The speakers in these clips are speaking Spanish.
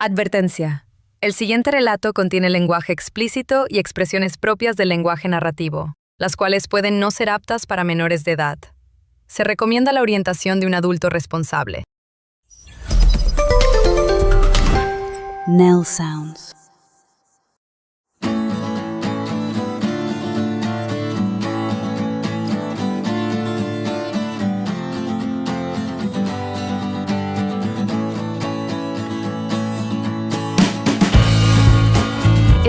Advertencia. El siguiente relato contiene lenguaje explícito y expresiones propias del lenguaje narrativo, las cuales pueden no ser aptas para menores de edad. Se recomienda la orientación de un adulto responsable. Nell Sounds.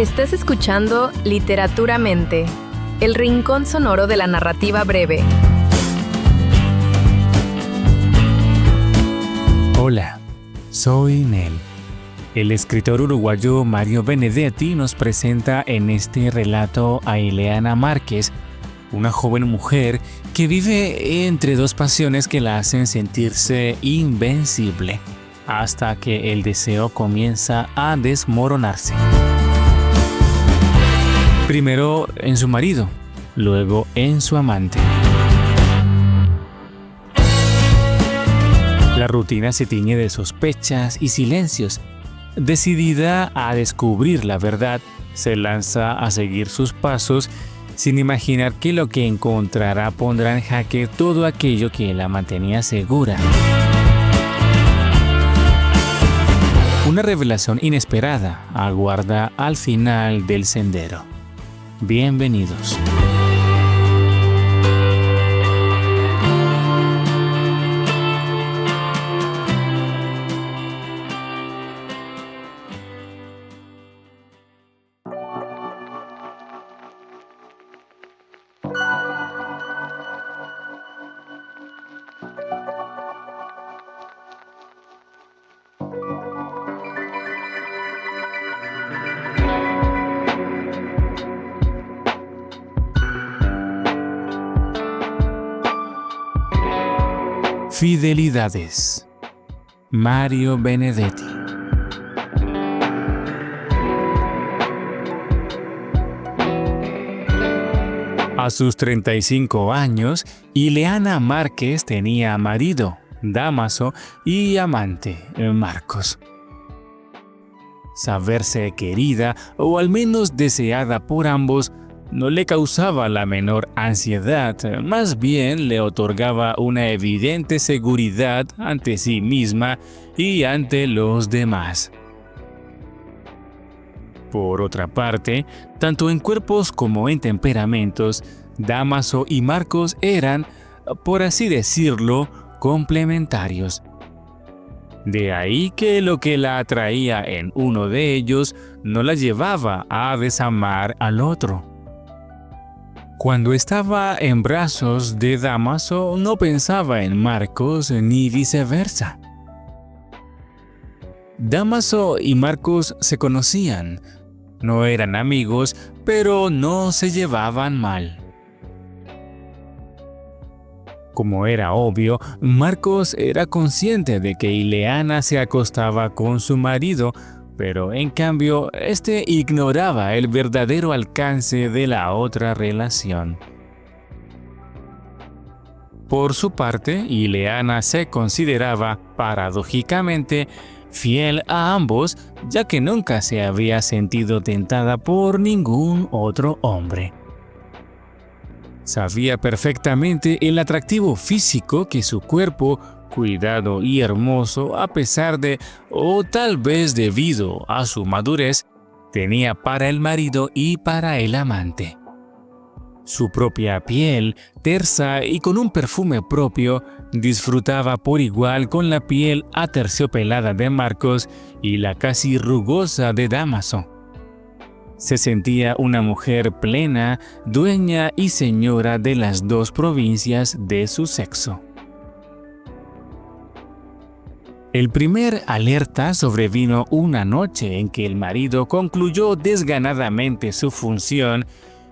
Estás escuchando Literaturamente, el rincón sonoro de la narrativa breve. Hola, soy Nell. El escritor uruguayo Mario Benedetti nos presenta en este relato a Ileana Márquez, una joven mujer que vive entre dos pasiones que la hacen sentirse invencible, hasta que el deseo comienza a desmoronarse. Primero en su marido, luego en su amante. La rutina se tiñe de sospechas y silencios. Decidida a descubrir la verdad, se lanza a seguir sus pasos sin imaginar que lo que encontrará pondrá en jaque todo aquello que la mantenía segura. Una revelación inesperada aguarda al final del sendero. Bienvenidos. Fidelidades. Mario Benedetti. A sus 35 años, Ileana Márquez tenía marido, Dámaso, y amante, Marcos. Saberse querida, o al menos deseada por ambos, no le causaba la menor ansiedad, más bien le otorgaba una evidente seguridad ante sí misma y ante los demás. Por otra parte, tanto en cuerpos como en temperamentos, Dámaso y Marcos eran, por así decirlo, complementarios. De ahí que lo que la atraía en uno de ellos no la llevaba a desamar al otro. Cuando estaba en brazos de Dámaso, no pensaba en Marcos ni viceversa. Dámaso y Marcos se conocían. No eran amigos, pero no se llevaban mal. Como era obvio, Marcos era consciente de que Ileana se acostaba con su marido, pero en cambio, este ignoraba el verdadero alcance de la otra relación. Por su parte, Ileana se consideraba, paradójicamente, fiel a ambos, ya que nunca se había sentido tentada por ningún otro hombre. Sabía perfectamente el atractivo físico que su cuerpo, cuidado y hermoso, a pesar de, o tal vez debido a su madurez, tenía para el marido y para el amante. Su propia piel, tersa y con un perfume propio, disfrutaba por igual con la piel aterciopelada de Marcos y la casi rugosa de Dámaso. Se sentía una mujer plena, dueña y señora de las dos provincias de su sexo. El primer alerta sobrevino una noche en que el marido concluyó desganadamente su función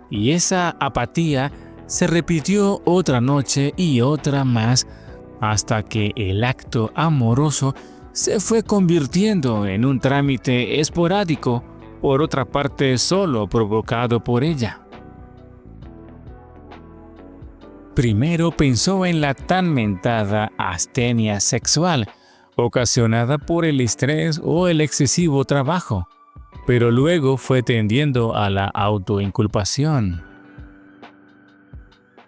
y esa apatía se repitió otra noche y otra más hasta que el acto amoroso se fue convirtiendo en un trámite esporádico, por otra parte solo provocado por ella. Primero pensó en la tan mentada astenia sexual, ocasionada por el estrés o el excesivo trabajo, pero luego fue tendiendo a la autoinculpación.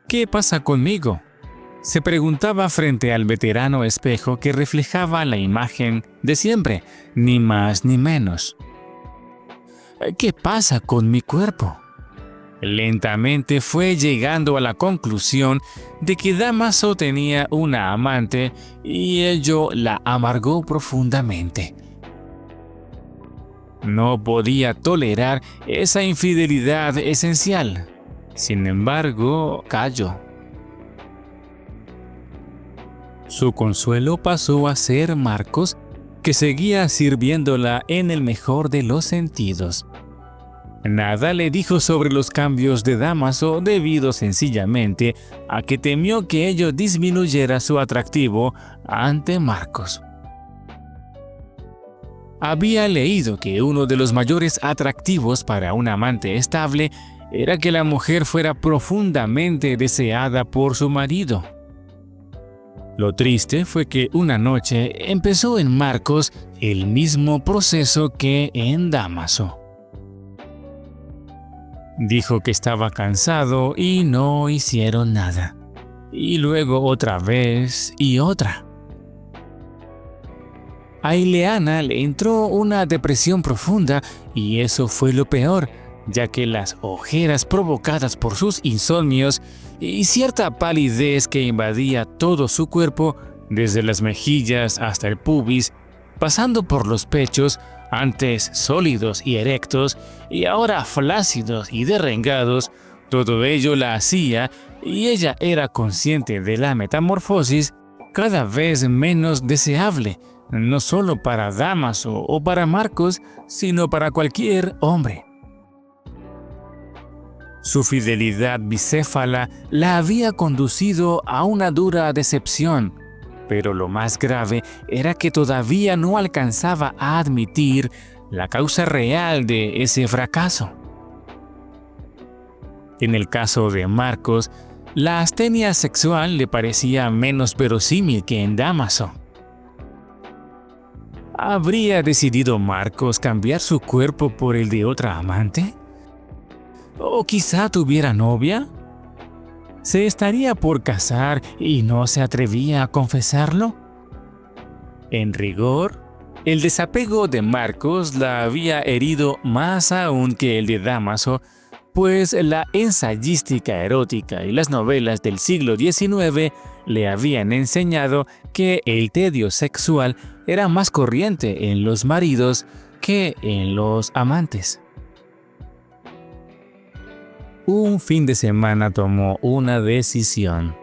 ¿Qué pasa conmigo?, se preguntaba frente al veterano espejo que reflejaba la imagen de siempre, ni más ni menos. ¿Qué pasa con mi cuerpo? Lentamente fue llegando a la conclusión de que Dámaso tenía una amante y ello la amargó profundamente. No podía tolerar esa infidelidad esencial. Sin embargo, calló. Su consuelo pasó a ser Marcos, que seguía sirviéndola en el mejor de los sentidos. Nada le dijo sobre los cambios de Dámaso debido sencillamente a que temió que ello disminuyera su atractivo ante Marcos. Había leído que uno de los mayores atractivos para un amante estable era que la mujer fuera profundamente deseada por su marido. Lo triste fue que una noche empezó en Marcos el mismo proceso que en Dámaso. Dijo que estaba cansado y no hicieron nada. Y luego otra vez y otra. A Ileana le entró una depresión profunda y eso fue lo peor, ya que las ojeras provocadas por sus insomnios y cierta palidez que invadía todo su cuerpo, desde las mejillas hasta el pubis, pasando por los pechos, antes sólidos y erectos, y ahora flácidos y derrengados, todo ello la hacía, y ella era consciente de la metamorfosis, cada vez menos deseable, no solo para Dámaso o para Marcos, sino para cualquier hombre. Su fidelidad bicéfala la había conducido a una dura decepción, pero lo más grave era que todavía no alcanzaba a admitir la causa real de ese fracaso. En el caso de Marcos, la astenia sexual le parecía menos verosímil que en Dámaso. ¿Habría decidido Marcos cambiar su cuerpo por el de otra amante? ¿O quizá tuviera novia? ¿Se estaría por casar y no se atrevía a confesarlo? En rigor, el desapego de Marcos la había herido más aún que el de Dámaso, pues la ensayística erótica y las novelas del siglo XIX le habían enseñado que el tedio sexual era más corriente en los maridos que en los amantes. Un fin de semana tomó una decisión.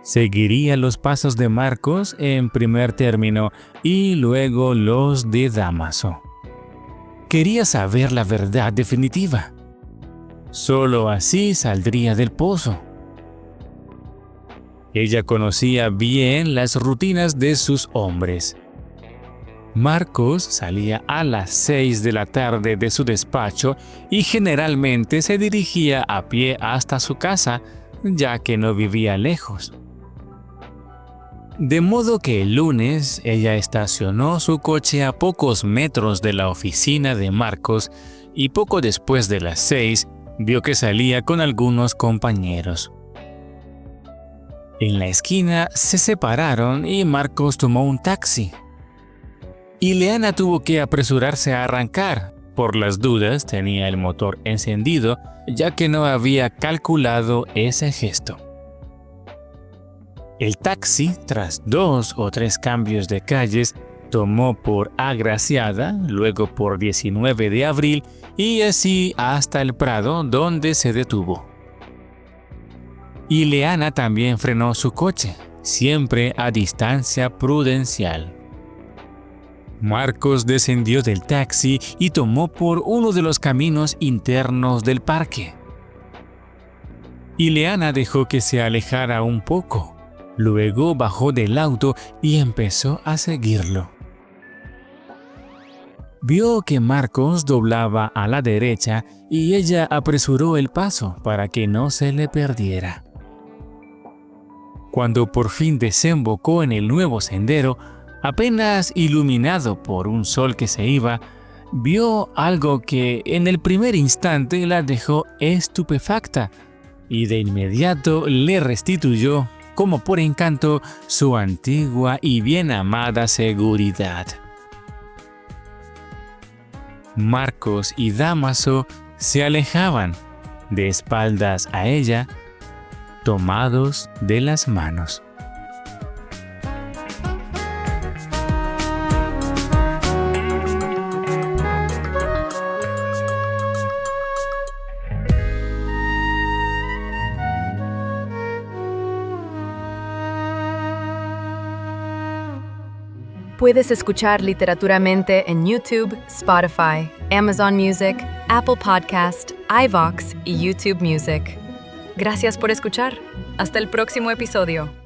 Seguiría los pasos de Marcos en primer término y luego los de Dámaso. Quería saber la verdad definitiva. Solo así saldría del pozo. Ella conocía bien las rutinas de sus hombres. Marcos salía a las 6 de la tarde de su despacho y generalmente se dirigía a pie hasta su casa, ya que no vivía lejos. De modo que el lunes ella estacionó su coche a pocos metros de la oficina de Marcos y poco después de las 6 vio que salía con algunos compañeros. En la esquina se separaron y Marcos tomó un taxi. Ileana tuvo que apresurarse a arrancar. Por las dudas tenía el motor encendido, ya que no había calculado ese gesto. El taxi, tras 2 o 3 cambios de calles, tomó por Agraciada, luego por 19 de abril y así hasta el Prado, donde se detuvo. Ileana también frenó su coche, siempre a distancia prudencial. Marcos descendió del taxi y tomó por uno de los caminos internos del parque. Ileana dejó que se alejara un poco. Luego bajó del auto y empezó a seguirlo. Vio que Marcos doblaba a la derecha y ella apresuró el paso para que no se le perdiera. Cuando por fin desembocó en el nuevo sendero, Apenas iluminado por un sol que se iba, vio algo que en el primer instante la dejó estupefacta y de inmediato le restituyó, como por encanto, su antigua y bien amada seguridad. Marcos y Dámaso se alejaban, de espaldas a ella, tomados de las manos. Puedes escuchar Literaturamente en YouTube, Spotify, Amazon Music, Apple Podcast, iVoox y YouTube Music. Gracias por escuchar. Hasta el próximo episodio.